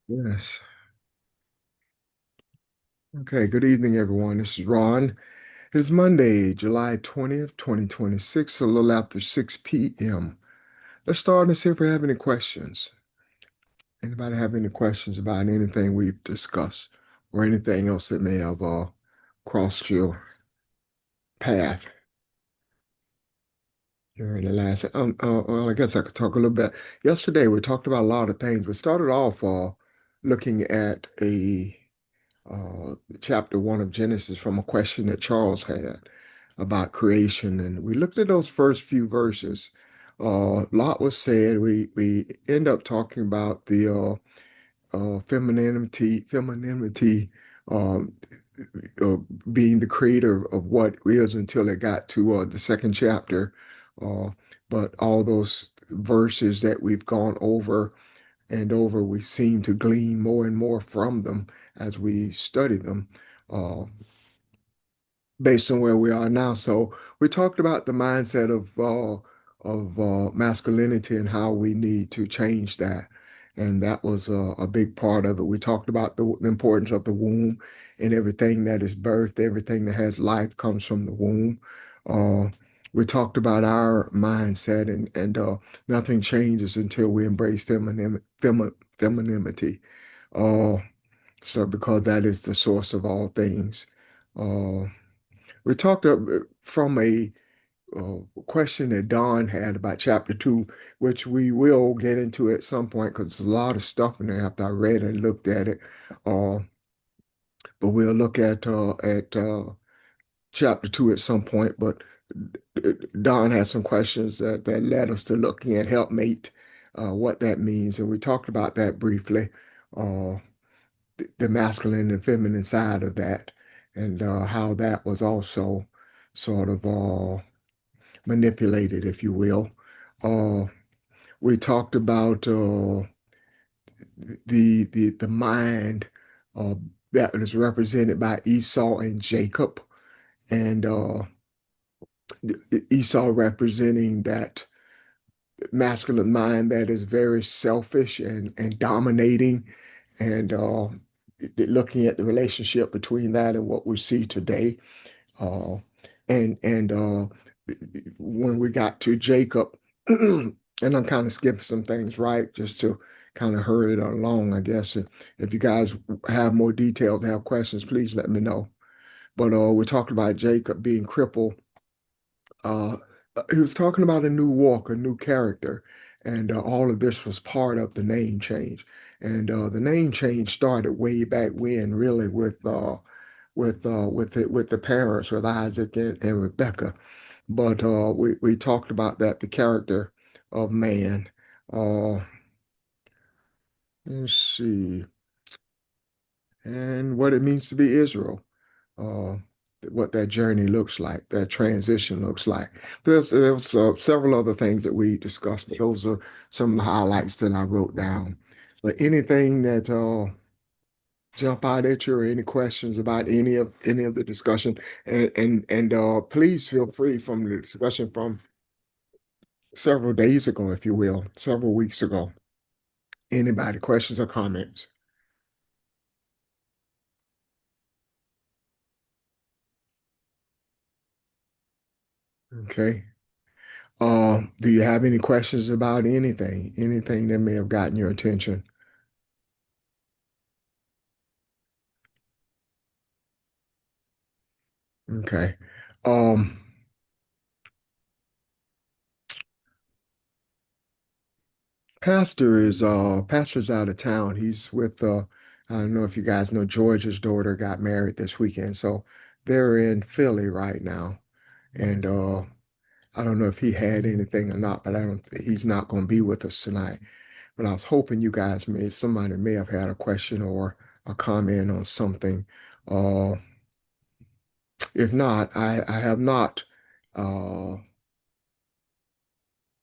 Yes. Okay. Good evening, everyone. This is Ron. It is Monday, July 20th, 2026, a little after 6 p.m. Let's start and see if we have any questions. Anybody have any questions about anything we've discussed or anything else that may have crossed your path during the last? Well, I guess I could talk a little bit. Yesterday, we talked about a lot of things. We started off looking at a chapter 1 of Genesis from a question that Charles had about creation. And we looked at those first few verses. A lot was said. We end up talking about the femininity um, uh, being the creator of what is until it got to the second chapter. Uh, but all those verses that we've gone over and over, we seem to glean more and more from them as we study them, uh, based on where we are now. So we talked about the mindset of masculinity and how we need to change that. And that was a big part of it. We talked about the importance of the womb and everything that is birthed, everything that has life comes from the womb. Uh, we talked about our mindset and nothing changes until we embrace femininity. Uh, so because that is the source of all things. Uh, we talked from a question that Don had about chapter 2, which we will get into at some point because there's a lot of stuff in there after I read and looked at it. Uh, but we'll look at chapter 2 at some point. But Don had some questions that led us to looking at helpmate, what that means, and we talked about that briefly. Uh, the masculine and feminine side of that, and how that was also sort of manipulated, if you will. Uh, we talked about the mind uh, that is represented by Esau and Jacob, and Esau representing that masculine mind that is very selfish and dominating, and looking at the relationship between that and what we see today. Uh, and when we got to Jacob, and I'm kind of skipping some things, right, just to kind of hurry it along, I guess. If you guys have more details, have questions, please let me know. But we talked about Jacob being crippled. Uh, he was talking about a new walk, a new character, and all of this was part of the name change. And the name change started way back when, really, with the parents, with Isaac and Rebecca. But we talked about that, the character of man. Uh, let's see, and what it means to be Israel. Uh, what that journey looks like, that transition looks like. There's several other things that we discussed, but those are some of the highlights that I wrote down. But anything that jump out at you or any questions about any of the discussion, and please feel free from the discussion from several days ago, if you will, several weeks ago. Anybody, questions or comments? Okay. Do you have any questions about anything that may have gotten your attention? Okay. Um, Pastor's out of town. He's with I don't know if you guys know George's daughter got married this weekend, so they're in Philly right now. And I don't know if he had anything or not, but I don't he's not going to be with us tonight. But I was hoping somebody may have had a question or a comment on something. Uh, if not, I have not uh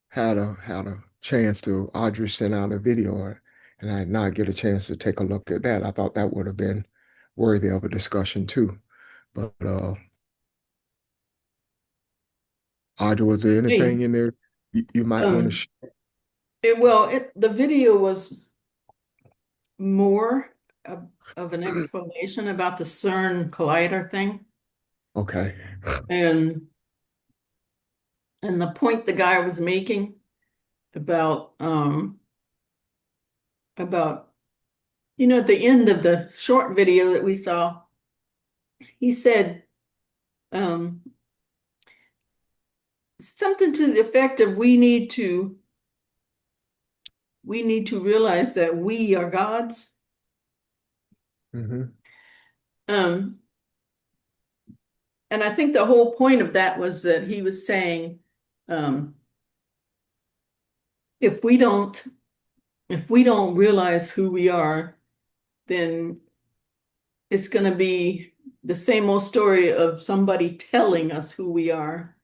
had a chance to. Audrey sent out a video, and I did not get a chance to take a look at that. I thought that would have been worthy of a discussion too. But Audrey, was there anything Me. in there you might want to Um, share? the video was more of an explanation about the CERN collider thing, Okay. and the point the guy was making about about at the end of the short video that we saw, he said um, something to the effect of we need to realize that we are gods. Hmm. Um, and I think the whole point of that was that he was saying, um, if we don't realize who we are, then it's going to be the same old story of somebody telling us who we are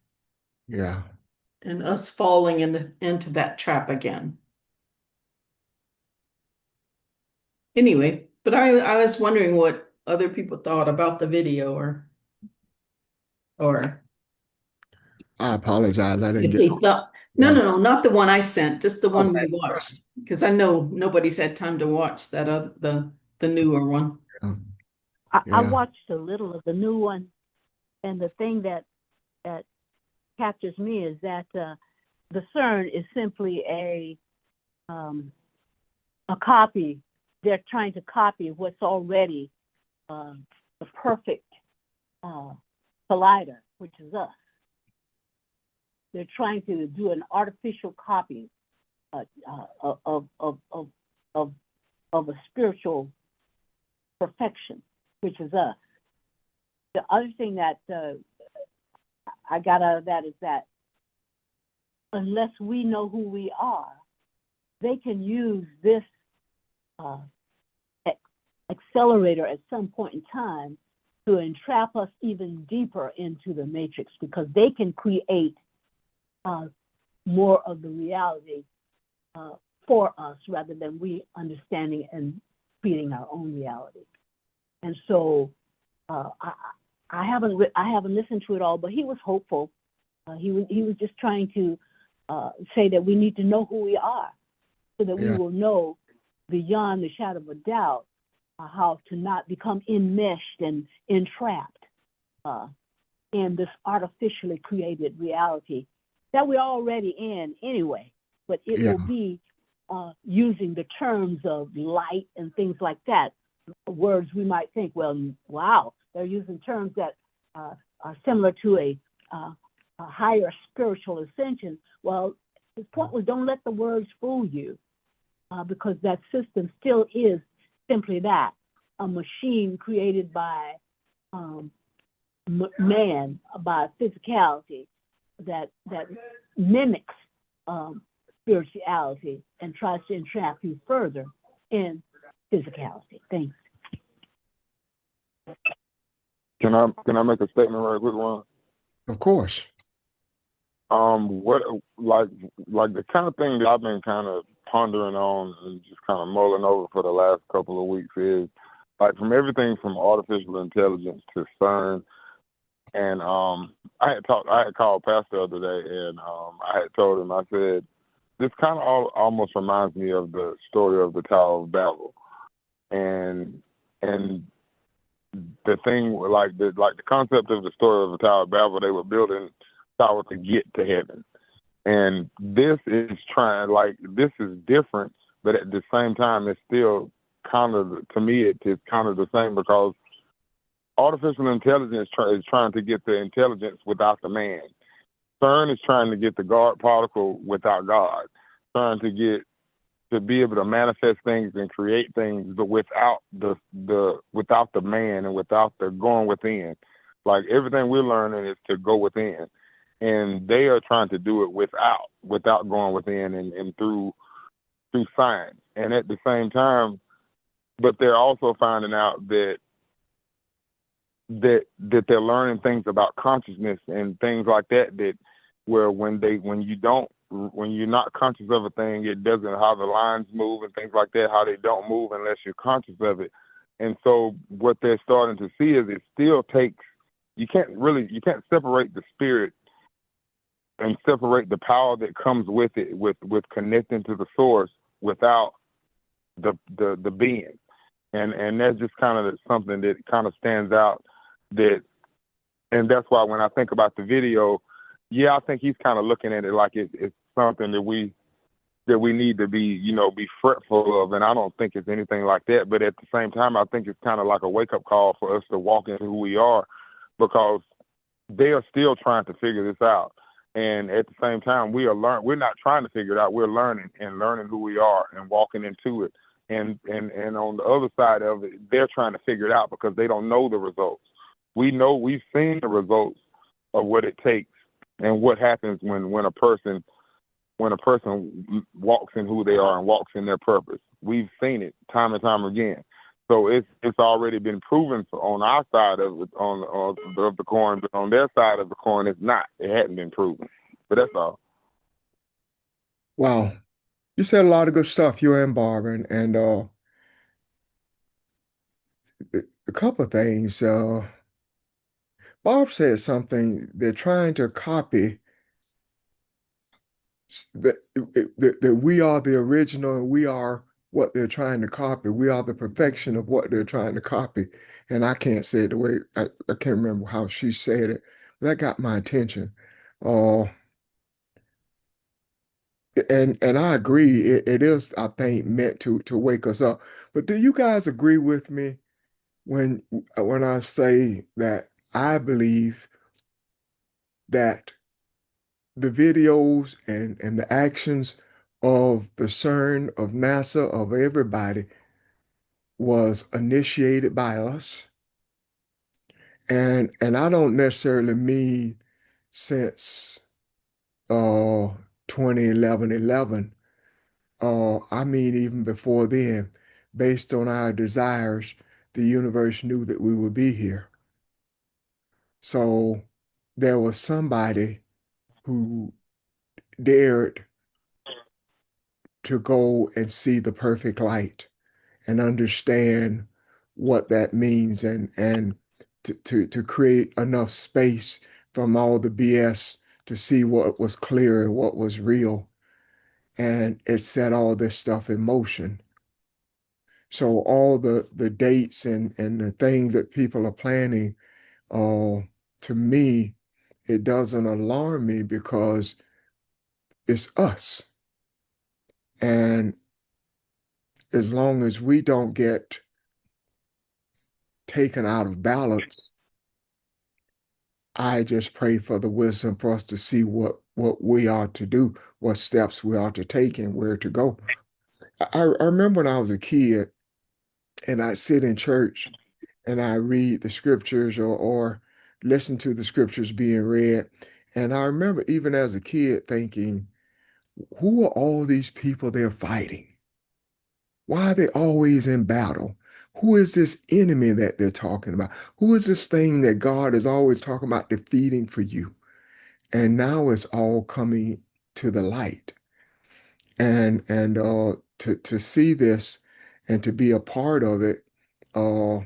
Yeah. and us falling into that trap again. Anyway, but I was wondering what other people thought about the video, or I apologize. I didn't if get. they thought, no, Yeah. no, no, not the one I sent, just the one Okay. we watched, because I know nobody's had time to watch that the newer one. Um, I Yeah. watched a little of the new one, and the thing that captures me is that the CERN is simply um, a copy. They're trying to copy what's already uh, the perfect uh, collider, which is us. They're trying to do an artificial copy of of a spiritual perfection, which is us. The other thing that I got out of that is that unless we know who we are, they can use this uh, accelerator at some point in time to entrap us even deeper into the matrix, because they can create uh, more of the reality uh, for us rather than we understanding and creating our own reality. And so I haven't listened to it all, but he was hopeful. He was just trying to say that we need to know who we are, so that we Yeah. will know beyond the shadow of a doubt how to not become enmeshed and entrapped uh, in this artificially created reality that we're already in anyway. But it Yeah. will be using the terms of light and things like that, words we might think, well, wow, they're using terms that are similar to a higher spiritual ascension. Well, his point was, don't let the words fool you, because that system still is simply that, a machine created by um, man, by physicality that mimics spirituality and tries to entrap you further in physicality. Thanks. Can I make a statement right quick, Ron? Of course. What like the kind of thing that I've been kind of pondering on and just kind of mulling over for the last couple of weeks is like from everything from artificial intelligence to CERN, and I had called Pastor the other day, and I had told him, I said, this kind of almost reminds me of the story of the Tower of Babel, and and the thing like the concept of the story of the Tower of Babel, they were building tower to get to heaven. And this is different, but at the same time it's still kind of, to me it's kind of the same, because artificial intelligence is trying to get the intelligence without the man. CERN is trying to get the God particle without God, trying to get to be able to manifest things and create things, but without without the man and without the going within. Like everything we're learning is to go within, and they are trying to do it without going within and through science. And at the same time, but they're also finding out that they're learning things about consciousness and things like that where when you're not conscious of a thing, it doesn't, how the lines move and things like that, how they don't move unless you're conscious of it. And so what they're starting to see is it still takes, you can't separate the spirit and separate the power that comes with it, with connecting to the source, without the being, and that's just kind of something that kind of stands out. And that's why when I think about the video, yeah, I think he's kind of looking at it like it's something that we need to be fretful of, and I don't think it's anything like that. But at the same time, I think it's kind of like a wake up call for us to walk into who we are, because they are still trying to figure this out. And at the same time, we're not trying to figure it out. We're learning who we are and walking into it. And on the other side of it, they're trying to figure it out because they don't know the results. We've seen the results of what it takes and what happens when a person walks in who they are and walks in their purpose. We've seen it time and time again. So it's already been proven on our side of the coin, but on their side of the coin, it's not. It hadn't been proven. But that's all. Wow. You said a lot of good stuff, you and Barbara, and a couple of things. Barb said something, they're trying to copy that we are the original and we are what they're trying to copy. We are the perfection of what they're trying to copy. And I can't say it the way I can't remember how she said it. That got my attention. Uh, and I agree, it is, I think, meant to wake us up. But do you guys agree with me when I say that I believe that the videos and the actions of the CERN, of NASA, of everybody was initiated by us? And I don't necessarily mean since 2011. I mean even before then, based on our desires, the universe knew that we would be here. So there was somebody who dared to go and see the perfect light and understand what that means, and to create enough space from all the BS to see what was clear and what was real. And it set all this stuff in motion. So all the dates and the things that people are planning, to me, it doesn't alarm me because it's us. And as long as we don't get taken out of balance, I just pray for the wisdom for us to see what we are to do, what steps we are to take, and where to go. I remember when I was a kid and I'd sit in church and I read the scriptures or listen to the scriptures being read. And I remember even as a kid thinking, who are all these people they're fighting? Why are they always in battle? Who is this enemy that they're talking about? Who is this thing that God is always talking about defeating for you? And now it's all coming to the light. And to see this and to be a part of it, uh,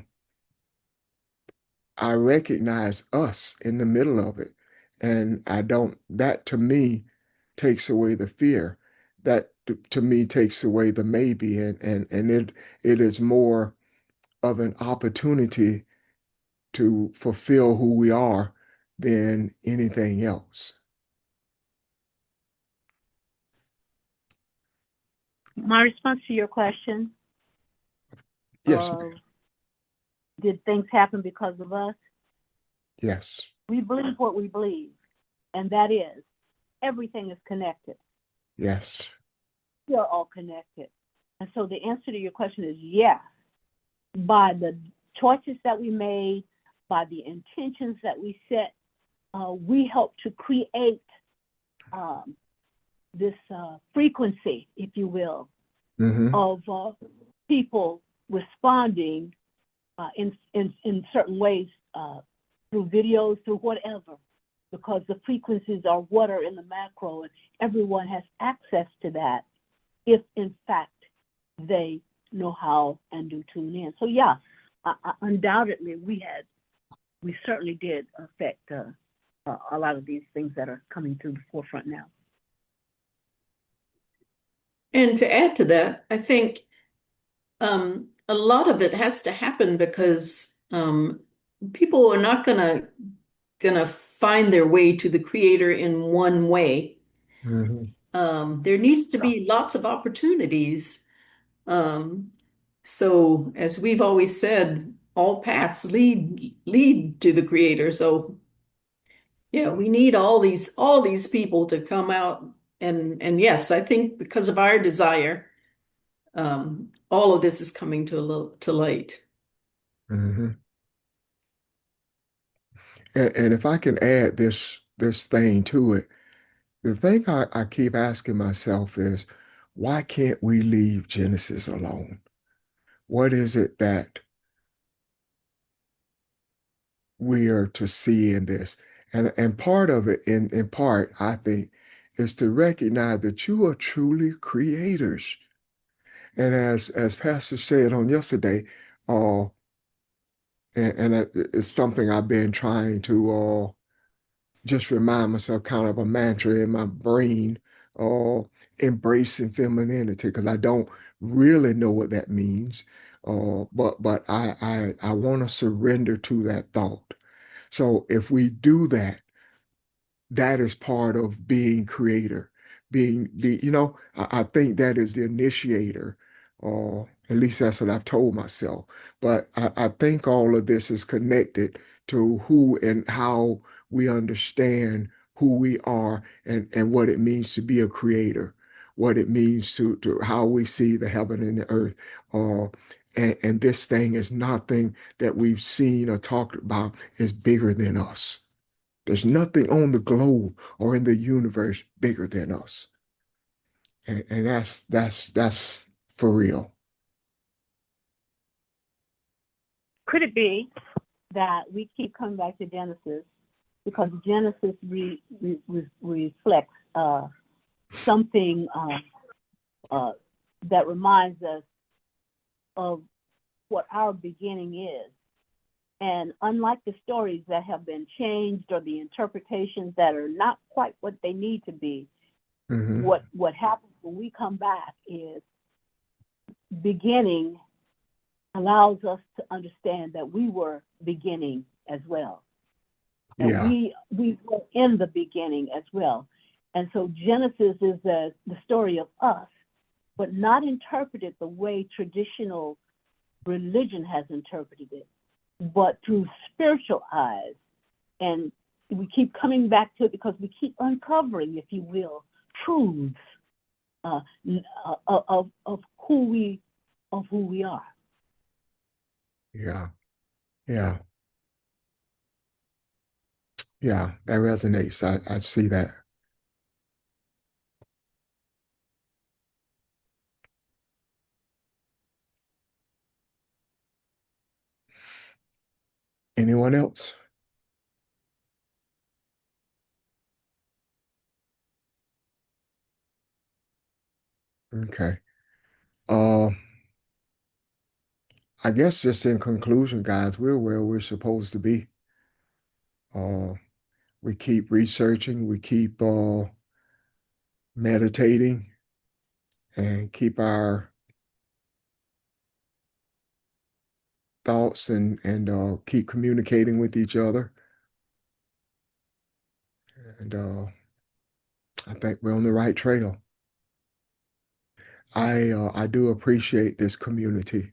I recognize us in the middle of it. And that to me takes away the fear. That to me takes away the maybe. And it is more of an opportunity to fulfill who we are than anything else. My response to your question, Yes, ma'am. did things happen because of us? Yes. We believe what we believe, and that is everything is connected. Yes. We are all connected. And so the answer to your question is yes. By the choices that we made, by the intentions that we set, we help to create this frequency, if you will, of people responding in certain ways, through videos, through whatever, because the frequencies are what are in the macro, and everyone has access to that if, in fact, they know how and do tune in. So yeah, undoubtedly, we certainly did affect a lot of these things that are coming to the forefront now. And to add to that, I think A lot of it has to happen because people are not gonna find their way to the creator in one way. Mhm. There needs to be lots of opportunities. Um, so as we've always said, all paths lead to the creator. So yeah, we need all these people to come out and yes, I think because of our desire, all of this is coming to light. Mhm. And if I can add this thing to it, the thing I keep asking myself is, why can't we leave Genesis alone? What is it that we are to see in this? And part of it, in part, I think, is to recognize that you are truly creators. And as Pastor said on yesterday, uh, it's something I've been trying to just remind myself, kind of a mantra in my brain, uh, embracing femininity, because I don't really know what that means. But I want to surrender to that thought. So if we do that, that is part of being creator, being I think that is the initiator, or at least that's what I've told myself. But I think all of this is connected to who and how we understand who we are, and what it means to be a creator, what it means to how we see the heaven and the earth. uh, and this thing is nothing that we've seen or talked about, is bigger than us. There's nothing on the globe or in the universe bigger than us. And that's for real. Could it be that we keep coming back to Genesis because Genesis reflects something uh, that reminds us of what our beginning is? And unlike the stories that have been changed or the interpretations that are not quite what they need to be, Hmm. what happens when we come back is beginning allows us to understand that we were beginning as well. That Yeah, we were in the beginning as well. And so Genesis is the story of us, but not interpreted the way traditional religion has interpreted it, but through spiritual eyes. And we keep coming back to it because we keep uncovering, if you will, truths uh, of who we are. yeah, yeah, yeah. That resonates. I see that. Anyone else? Okay. Uh, I guess just in conclusion, guys, we're where we're supposed to be. Uh, we keep researching, we keep meditating, and keep our thoughts and keep communicating with each other. And I think we're on the right trail. I do appreciate this community.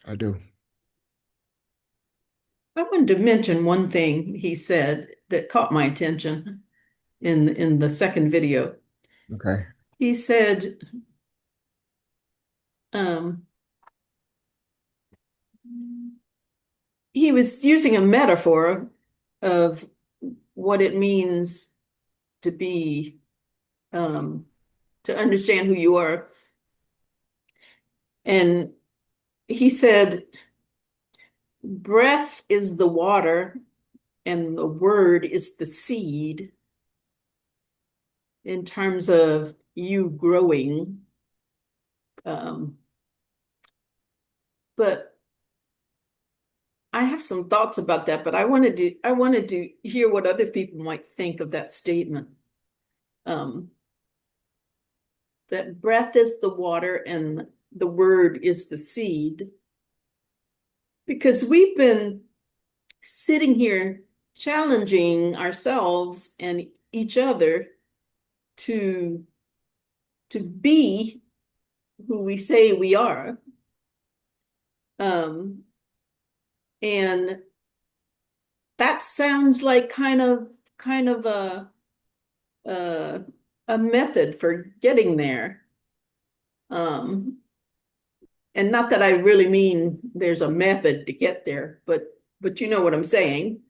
I do. I wanted to mention one thing he said that caught my attention in the second video. Okay. He said, um, he was using a metaphor of what it means to be, um, to understand who you are. And he said, breath is the water and the word is the seed in terms of you growing. Um, but I have some thoughts about that, but I wanted to hear what other people might think of that statement. Um, that breath is the water and the word is the seed, because we've been sitting here challenging ourselves and each other to be who we say we are. And that sounds like kind of a method for getting there. And not that I really mean there's a method to get there, but you know what I'm saying.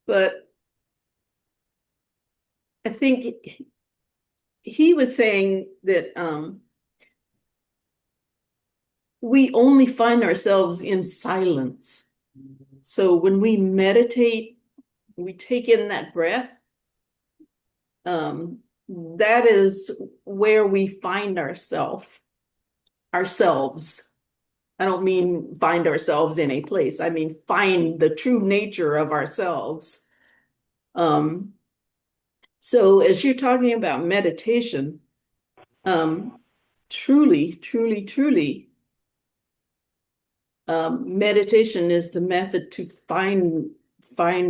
But I think he was saying that we only find ourselves in silence. So when we meditate, we take in that breath. That is where we find ourselves. I don't mean find ourselves in a place. I mean find the true nature of ourselves. So as you're talking about meditation, truly, meditation is the method to find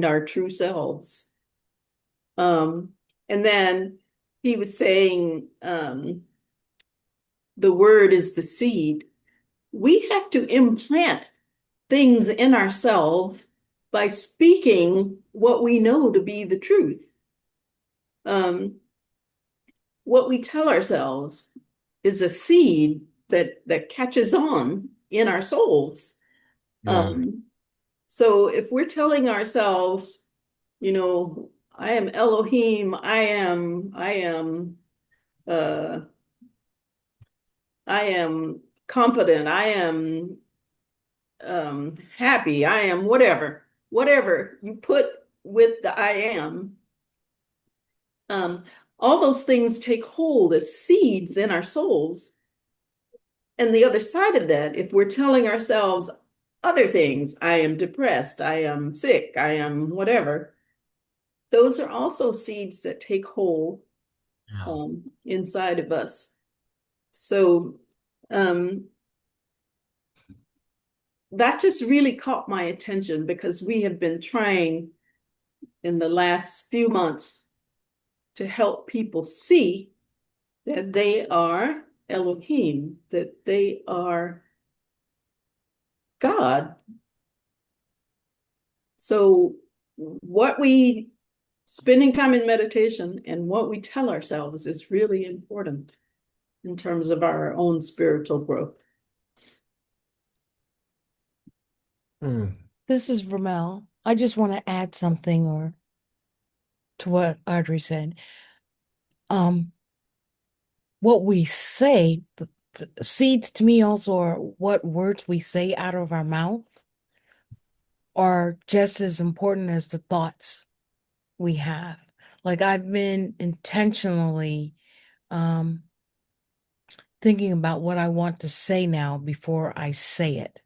our true selves. And then he was saying, the word is the seed. We have to implant things in ourselves by speaking what we know to be the truth. What we tell ourselves is a seed that catches on in our souls. So if we're telling ourselves, you know, I am Elohim, I am confident, I am happy, I am whatever you put with the I am, all those things take hold as seeds in our souls. And the other side of that, if we're telling ourselves other things, I am depressed, I am sick, I am whatever, those are also seeds that take hold inside of us. So that just really caught my attention, because we have been trying in the last few months to help people see that they are Elohim, that they are God. So what we spending time in meditation and what we tell ourselves is really important in terms of our own spiritual growth. This is Vermel. I just want to add something to what Audrey said. What we say, the seeds to me also are what words we say out of our mouth are just as important as the thoughts we have. Like I've been intentionally thinking about what I want to say now before I say it,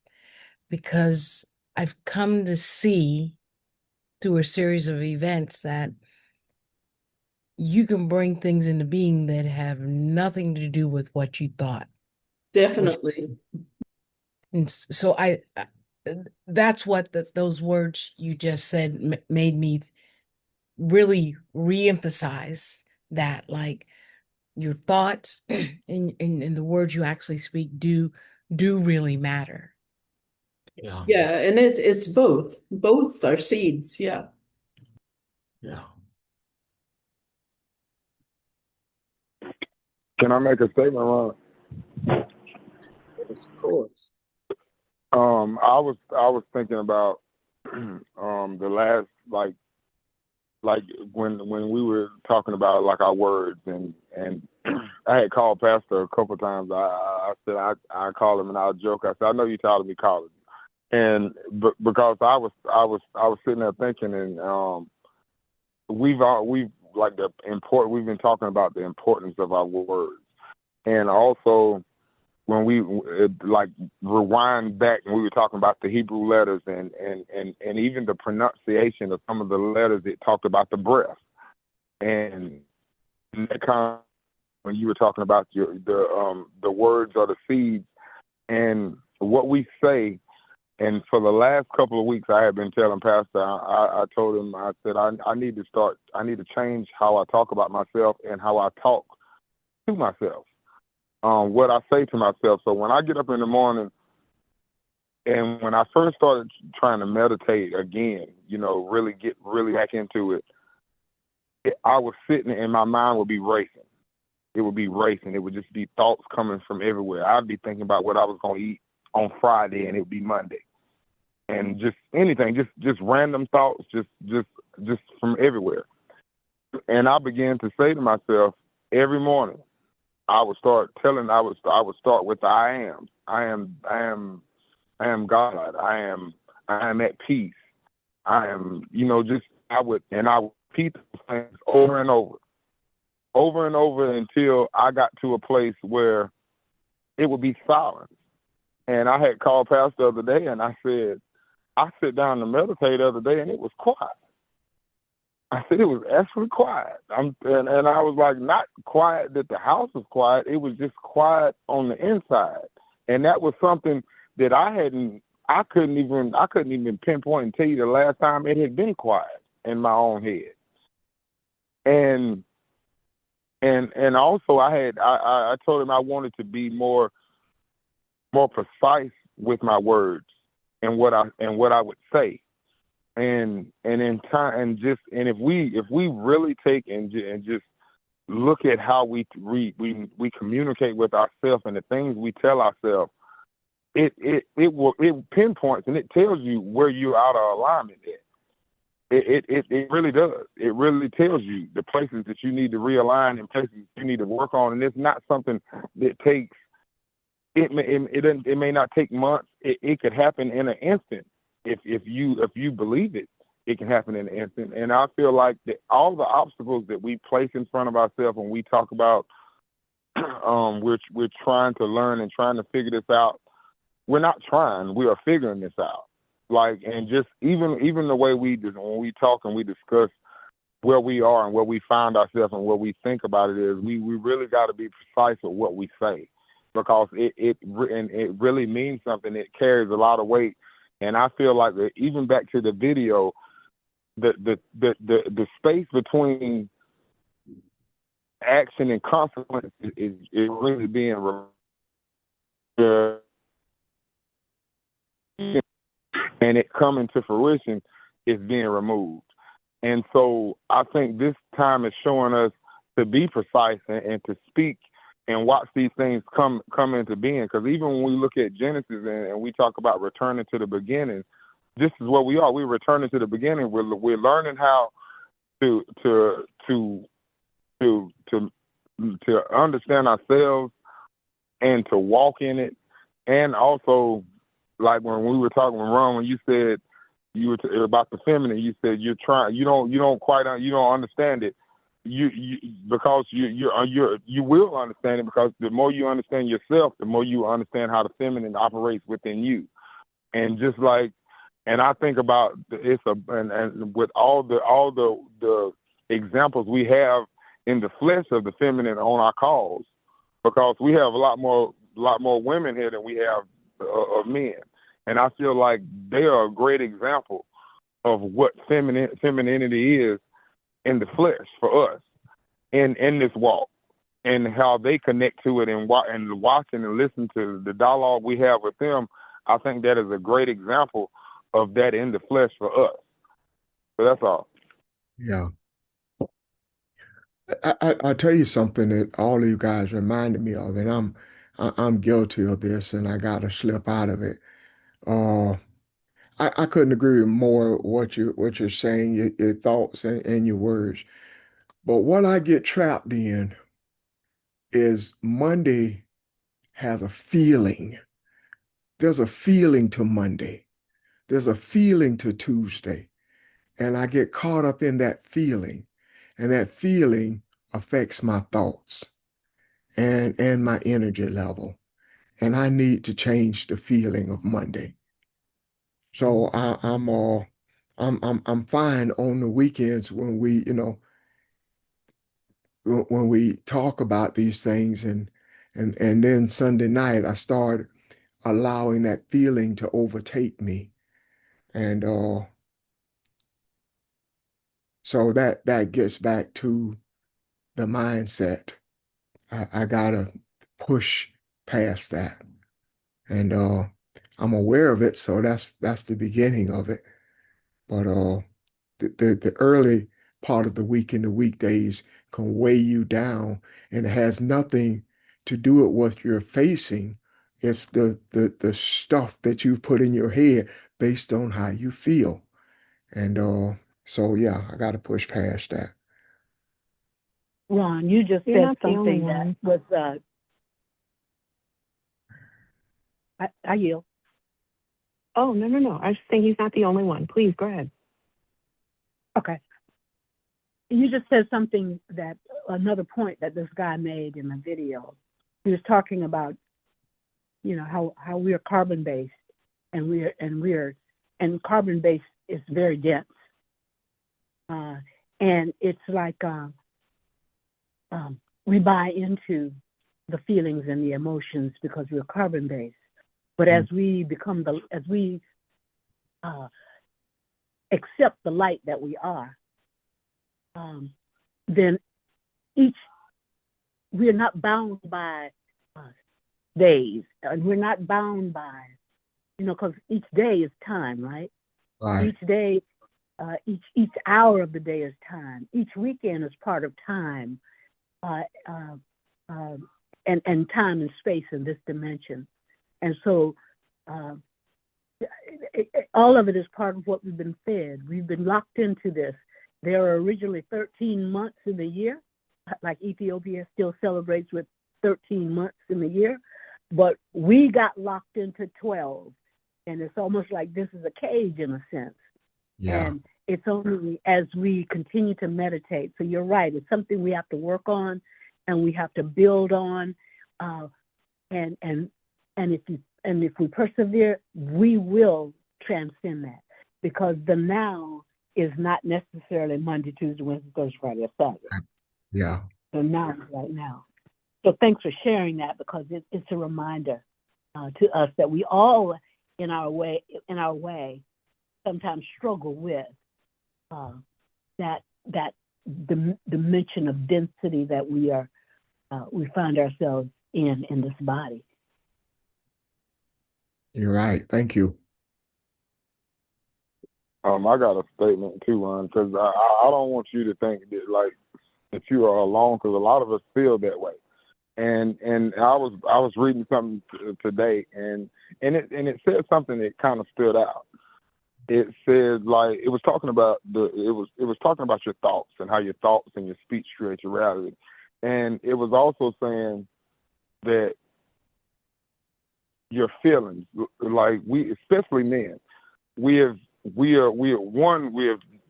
because I've come to see through a series of events that you can bring things into being that have nothing to do with what you thought. Definitely. And so that's what those words you just said made me really reemphasize that, like your thoughts and the words you actually speak do really matter. Yeah, and it's both are seeds. Yeah. Can I make a statement, Ron? Yes, of course. I was thinking about the last like when we were talking about like our words, and I had called Pastor a couple of times. I said I call him and I'll joke. I said, I know you tired of me calling, and because I was sitting there thinking, and we've been talking about the importance of our words, and also when we like rewind back and we were talking about the Hebrew letters and even the pronunciation of some of the letters, it talked about the breath, and that kind when you were talking about the words or the seeds and what we say. And for the last couple of weeks, I have been telling Pastor, I told him, I said, I need to change how I talk about myself and how I talk to myself, what I say to myself. So when I get up in the morning, and when I first started trying to meditate again, really get back into it, I was sitting and my mind would be racing. It would be racing. It would just be thoughts coming from everywhere. I'd be thinking about what I was going to eat on Friday, and it would be Monday. And just anything, just random thoughts, just from everywhere. And I began to say to myself every morning, I would start with I am God. I am at peace. I am, I would repeat those things over and over until I got to a place where it would be silent. And I had called Pastor the other day and I said, I sit down to meditate the other day and it was quiet. I said it was actually quiet. And I was like, not quiet that the house was quiet. It was just quiet on the inside. And that was something that I couldn't even pinpoint and tell you the last time it had been quiet in my own head. And also I told him I wanted to be more precise with my words and what I would say. And in time, and if we really take and just look at how we communicate with ourselves and the things we tell ourselves, it pinpoints and it tells you where you're out of alignment at. It really does. It really tells you the places that you need to realign and places you need to work on. And it's not something that takes. It may not take months. It could happen in an instant. If you believe it, it can happen in an instant. And I feel like that all the obstacles that we place in front of ourselves when we talk about we're trying to learn and trying to figure this out. We're not trying. We are figuring this out. And just even the way when we talk and we discuss where we are and where we find ourselves and what we think about it is we really got to be precise with what we say, because it really means something. It carries a lot of weight. And I feel like even back to the video, the space between action and consequence is really being and it coming to fruition is being removed. And so I think this time is showing us to be precise and to speak and watch these things come into being. Because even when we look at Genesis and we talk about returning to the beginning, this is what we are. We're returning to the beginning. We're learning how to understand ourselves and to walk in it. And also, like when we were talking with Ron, when you said you were about the feminine, you said you don't understand it. Because you will understand it, because the more you understand yourself, the more you understand how the feminine operates within you. And just like, and I think about and with all the examples we have in the flesh of the feminine on our calls, because we have a lot more women here than we have of men, and I feel like they are a great example of what femininity is in the flesh for us in this walk, and how they connect to it, and watching and listening to the dialogue we have with them. I think that is a great example of that in the flesh for us. So that's all. Yeah. I'll tell you something that all of you guys reminded me of, and I'm guilty of this, and I gotta slip out of it. Uh, I couldn't agree more what you're saying, your thoughts and your words. But what I get trapped in is Monday has a feeling. There's a feeling to Monday. There's a feeling to Tuesday. And I get caught up in that feeling. And that feeling affects my thoughts and my energy level. And I need to change the feeling of Monday. So I'm fine on the weekends when we, when we talk about these things, and then Sunday night I start allowing that feeling to overtake me. And so that gets back to the mindset. I gotta push past that. And I'm aware of it, so that's the beginning of it. But the early part of the week and the weekdays can weigh you down, and it has nothing to do with what you're facing. It's the stuff that you put in your head based on how you feel. And so yeah, I got to push past that. Ron, you just You're said not the only something that one. was, I yield. Oh, no, no, no. I was just saying he's not the only one. Please go ahead. Okay. You just said something that, another point that this guy made in the video. He was talking about, you know, how we are carbon based, and carbon based is very dense. And it's like we buy into the feelings and the emotions because we're carbon based. But as we accept the light that we are, then we are not bound by days, and we're not bound by, you know, because each day is time, right? Right. Each day, each hour of the day is time. Each weekend is part of time, and time and space in this dimension. And so all of it is part of what we've been fed. We've been locked into this. There are originally 13 months in the year, like Ethiopia still celebrates with 13 months in the year, but we got locked into 12. And it's almost like this is a cage in a sense. Yeah. And it's only as we continue to meditate. So you're right. It's something we have to work on, and we have to build on. And if we persevere, we will transcend that, because the now is not necessarily Monday, Tuesday, Wednesday, Thursday, Friday, or Saturday. Yeah. So now is right now. So thanks for sharing that, because it's a reminder to us that we all, in our way, sometimes struggle with that dimension of density that we find ourselves in this body. You're right. Thank you. I got a statement too, Ron, because I don't want you to think that you are alone, because a lot of us feel that way. And I was reading something today, and it said something that kind of stood out. It said, like, it was talking about your thoughts and how your thoughts and your speech create your reality. And it was also saying that your feelings, like especially men, we have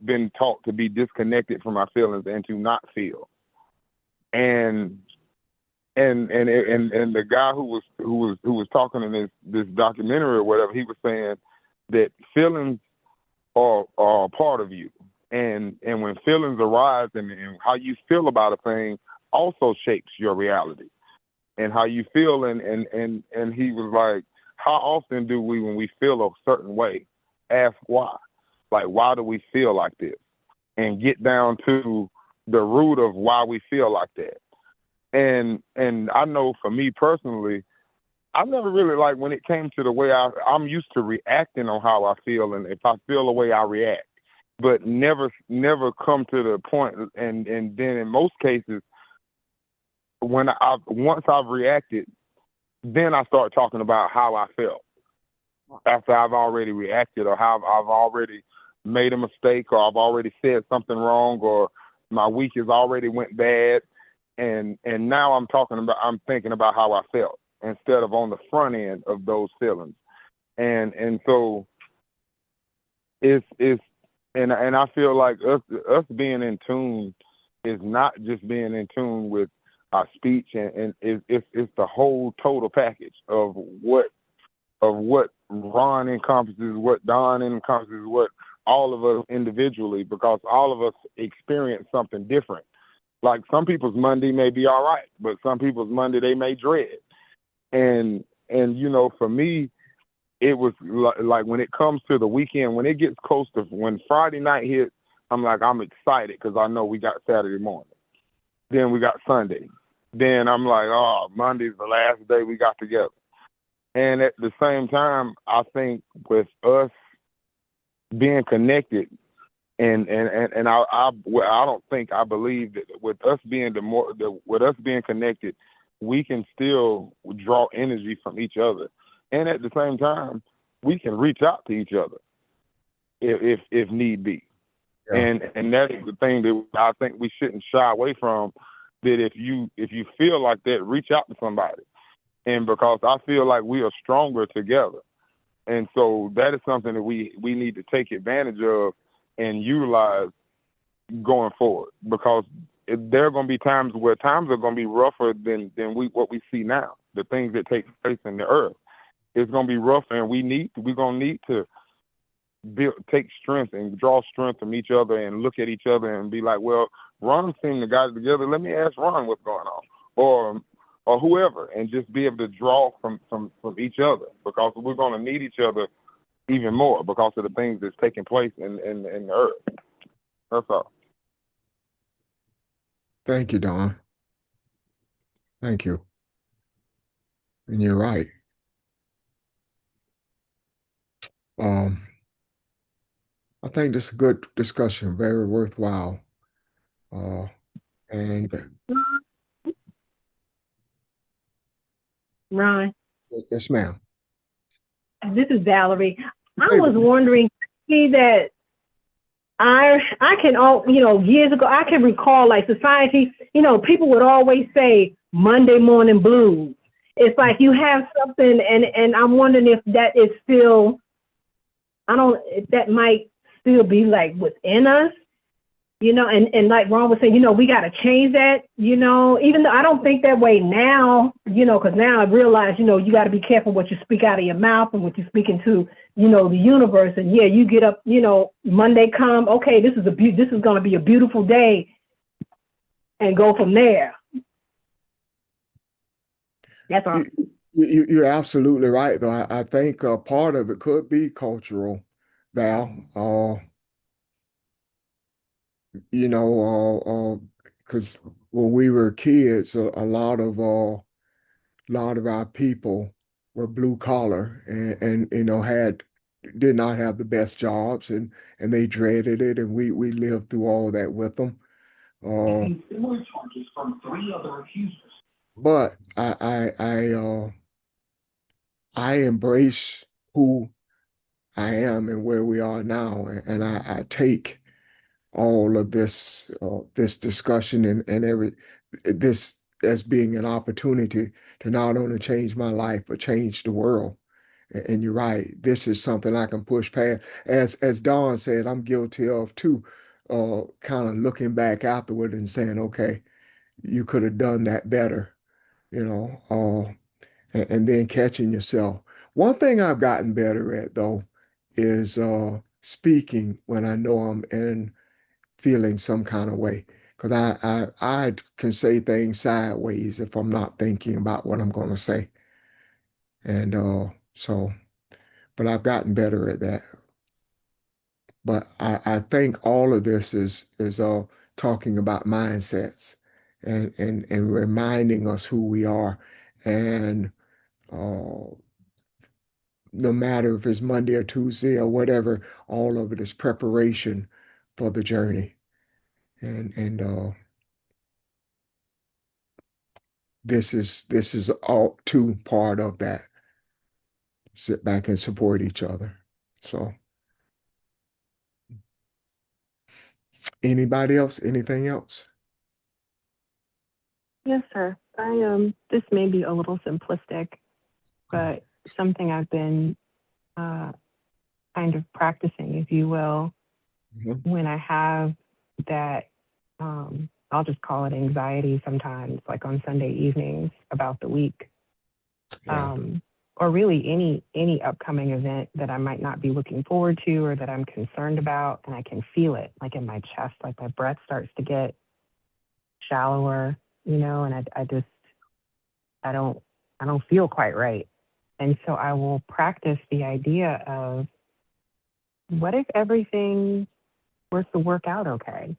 been taught to be disconnected from our feelings and to not feel. And the guy who was talking in this documentary or whatever, he was saying that feelings are a part of you, and when feelings arise, and how you feel about a thing also shapes your reality and how you feel. And he was like, how often do we, when we feel a certain way, ask why? Like, why do we feel like this? And get down to the root of why we feel like that. And I know for me personally, I never really, like, when it came to the way I'm used to reacting on how I feel, and if I feel the way I react, but never come to the point. And then in most cases, when once I've reacted, then I start talking about how I felt after I've already reacted, or how I've already made a mistake, or I've already said something wrong, or my week has already went bad. And now I'm thinking about how I felt instead of on the front end of those feelings. And so it's and I feel like us being in tune is not just being in tune with our speech, and it's the whole total package of what Ron encompasses, what Don encompasses, what all of us individually, because all of us experience something different. Like some people's Monday may be all right, but some people's Monday they may dread. And you know, for me, it was like when it comes to the weekend, when it gets close to when Friday night hits, I'm excited because I know we got Saturday morning. Then we got Sunday. Then I'm like, oh, Monday's the last day we got together. And at the same time, I think with us being connected, and I believe that with us being with us being connected, we can still draw energy from each other, and at the same time, we can reach out to each other if need be. Yeah. And that is the thing that I think we shouldn't shy away from. That if you feel like that, reach out to somebody. And because I feel like we are stronger together. And so that is something that we need to take advantage of and utilize going forward. Because there are going to be times where times are going to be rougher than what we see now. The things that take place in the earth. It's going to be rougher, and we're going to need to take strength and draw strength from each other and look at each other and be like, well, Ron seemed to got it together. Let me ask Ron what's going on. Or whoever, and just be able to draw from each other, because we're going to need each other even more because of the things that's taking place in the earth. That's all. Thank you, Don. Thank you. And you're right. I think this is a good discussion, very worthwhile. And Ron, yes, ma'am. this is Valerie. I Hey, was wondering, see that I can years ago I can recall like society, people would always say Monday morning blues. It's like you have something, and I'm wondering if that is still, if that might still be like within us. And like Ron was saying, we got to change that, even though I don't think that way now, because now I realize, you got to be careful what you speak out of your mouth and what you speak into, the universe. And yeah, you get up, Monday come, okay, this is going to be a beautiful day, and go from there. That's all. You're absolutely right, though. I think part of it could be cultural, Val. Because when we were kids, a lot of our people were blue collar and did not have the best jobs, and they dreaded it, and we lived through all that with them. But I embrace who I am and where we are now, and I take all of this discussion and this as being an opportunity to not only change my life but change the world. And you're right, this is something I can push past. As Dawn said, I'm guilty of too, kind of looking back afterward and saying, okay, you could have done that better, and then catching yourself. One thing I've gotten better at though is speaking when I know I'm in feeling some kind of way. Because I can say things sideways if I'm not thinking about what I'm going to say. And but I've gotten better at that. But I think all of this is talking about mindsets and reminding us who we are. And no matter if it's Monday or Tuesday or whatever, all of it is preparation for the journey. And this is all too part of that. Sit back and support each other. So anybody else? Anything else? Yes, sir. This may be a little simplistic, but something I've been kind of practicing, if you will, when I have that, I'll just call it anxiety sometimes, like on Sunday evenings about the week, Yeah. or really any upcoming event that I might not be looking forward to or that I'm concerned about, and I can feel it like in my chest, like my breath starts to get shallower, and I don't feel quite right. And so I will practice the idea of, what if everything were to work out okay?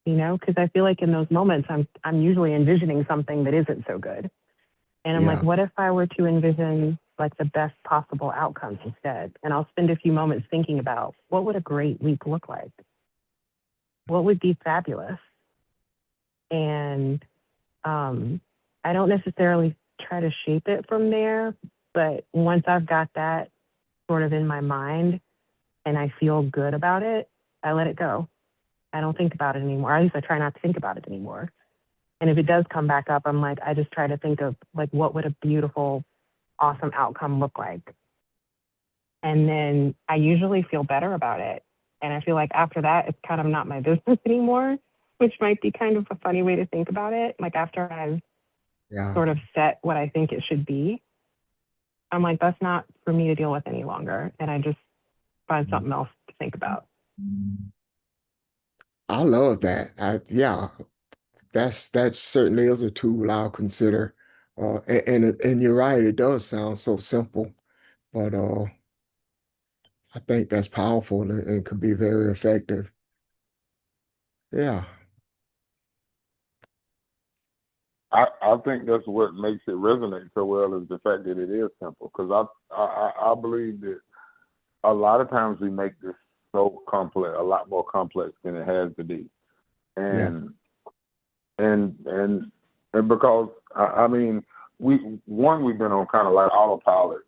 Because I feel like in those moments, I'm usually envisioning something that isn't so good. And I'm like, Yeah. what if I were to envision like the best possible outcomes instead? And I'll spend a few moments thinking about, what would a great week look like? What would be fabulous? And I don't necessarily try to shape it from there, but once I've got that sort of in my mind and I feel good about it, I let it go. I don't think about it anymore. At least I try not to think about it anymore. And if it does come back up, I'm like, I just try to think of like, what would a beautiful, awesome outcome look like? And then I usually feel better about it. And I feel like after that, it's kind of not my business anymore, which might be kind of a funny way to think about it. Like after I've Yeah. sort of set what I think it should be, I'm like, that's not for me to deal with any longer. And I just find something else to think about. I love that. Yeah, that certainly is a tool I'll consider. And you're right, it does sound so simple, but I think that's powerful and could be very effective. Yeah. I think that's what makes it resonate so well, is the fact that it is simple. Because I believe that a lot of times we make this so complex, a lot more complex than it has to be. Yeah. And because I mean, we've been on kind of like autopilot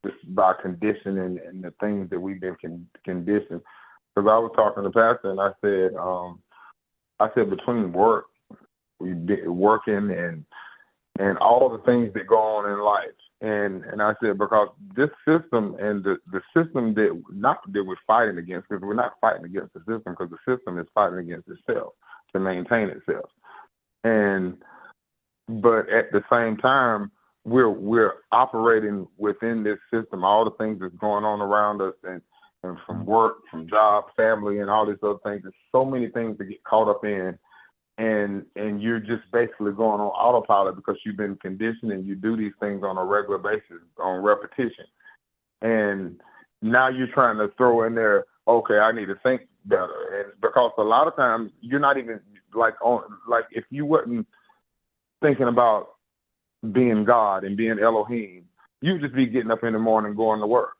just by conditioning and the things that we've been conditioned. Because I was talking to Pastor and I said between work, we've been working and all the things that go on in life. And I said, because this system and the system that we're fighting against, because we're not fighting against the system, because the system is fighting against itself to maintain itself. But at the same time, we're operating within this system, all the things that's going on around us, and from work, from job, family, and all these other things. There's so many things to get caught up in. And you're just basically going on autopilot because you've been conditioned and you do these things on a regular basis, on repetition. And now you're trying to throw in there, okay, I need to think better. And because a lot of times you're not even like if you wasn't thinking about being God and being Elohim, you'd just be getting up in the morning, going to work,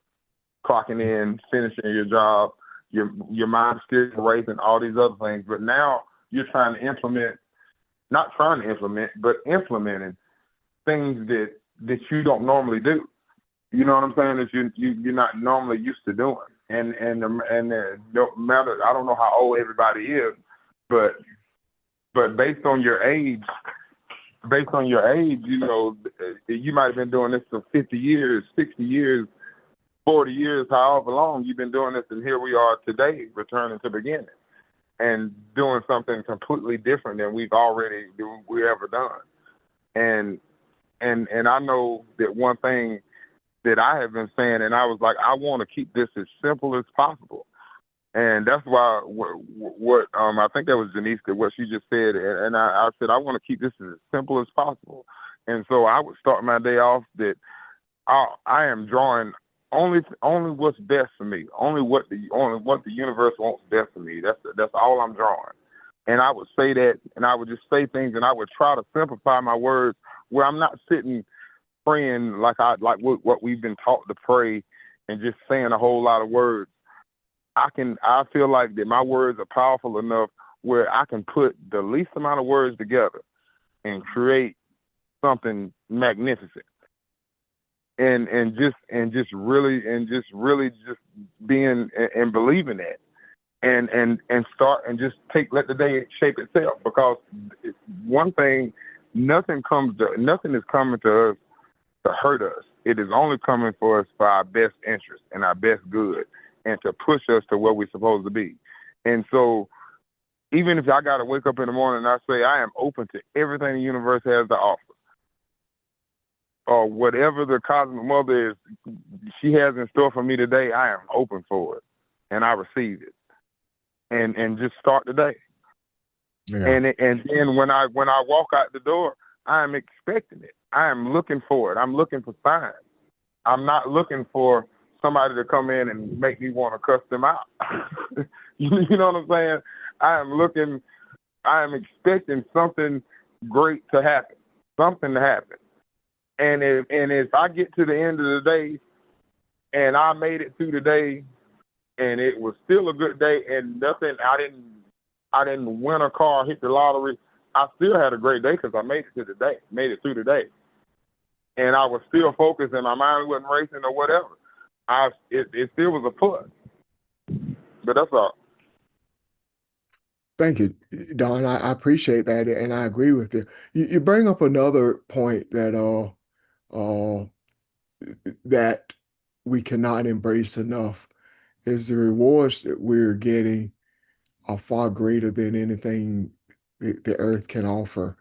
clocking in, finishing your job, your mind still racing, all these other things. But now you're trying to implementing things that you don't normally do. You know what I'm saying? That you're not normally used to doing. And no matter, I don't know how old everybody is, but based on your age, you know, you might have been doing this for 50 years, 60 years, 40 years, however long you've been doing this, and here we are today, returning to the beginning and doing something completely different than we ever done. And I know that one thing that I have been saying, and I was like, I want to keep this as simple as possible. And that's why what I think that was Janice, what she just said, and I said I want to keep this as simple as possible. And so I would start my day off that I am drawing only what's best for me, only what the universe wants best for me. That's all I'm drawing. And I would say that, and I would just say things, and I would try to simplify my words where I'm not sitting praying like what we've been taught to pray and just saying a whole lot of words. I feel like that my words are powerful enough where I can put the least amount of words together and create something magnificent. And just really being and believing that, and start and just let the day shape itself. Because one thing, nothing is coming to us to hurt us. It is only coming for us for our best interest and our best good, and to push us to where we're supposed to be. And so, even if I got to wake up in the morning and I say I am open to everything the universe has to offer, or whatever the cosmic mother is, she has in store for me today, I am open for it, and I receive it, and just start the day. Yeah. And then when I walk out the door, I am expecting it. I am looking for it. I'm looking for signs. I'm not looking for somebody to come in and make me want to cuss them out. You know what I'm saying? I am expecting something great to happen, something to happen. And if I get to the end of the day and I made it through the day and it was still a good day and nothing, I didn't win a car, hit the lottery, I still had a great day because I made it through the day. And I was still focused and my mind wasn't racing or whatever. It still was a plus. But that's all. Thank you, Don. I appreciate that, and I agree with you. You bring up another point that we cannot embrace enough is the rewards that we're getting are far greater than anything the earth can offer,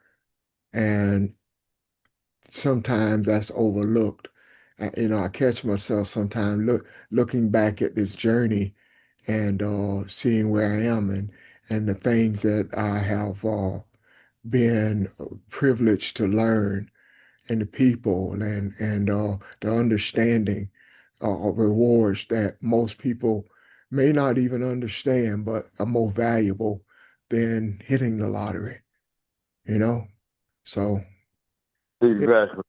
and sometimes that's overlooked. I catch myself sometimes looking back at this journey and seeing where I am and the things that I have been privileged to learn, and the people and the understanding rewards that most people may not even understand, but are more valuable than hitting the lottery. So Exactly.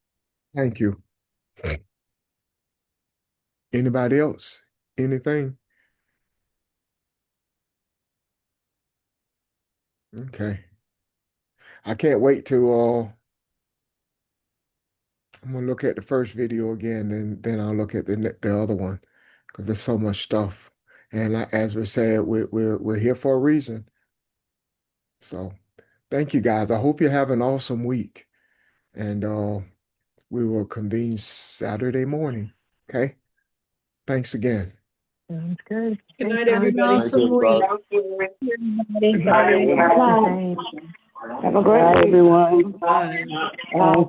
thank you. Anybody else? Anything? Okay. I can't wait to I'm gonna look at the first video again, and then I'll look at the other one because there's so much stuff. And as we said, we're here for a reason. So thank you guys. I hope you have an awesome week, and we will convene Saturday morning. Okay. Thanks again. Sounds good. Good night, Thanks, everybody. Awesome week. Bye. Have a great Bye, week. everyone. Bye. Bye.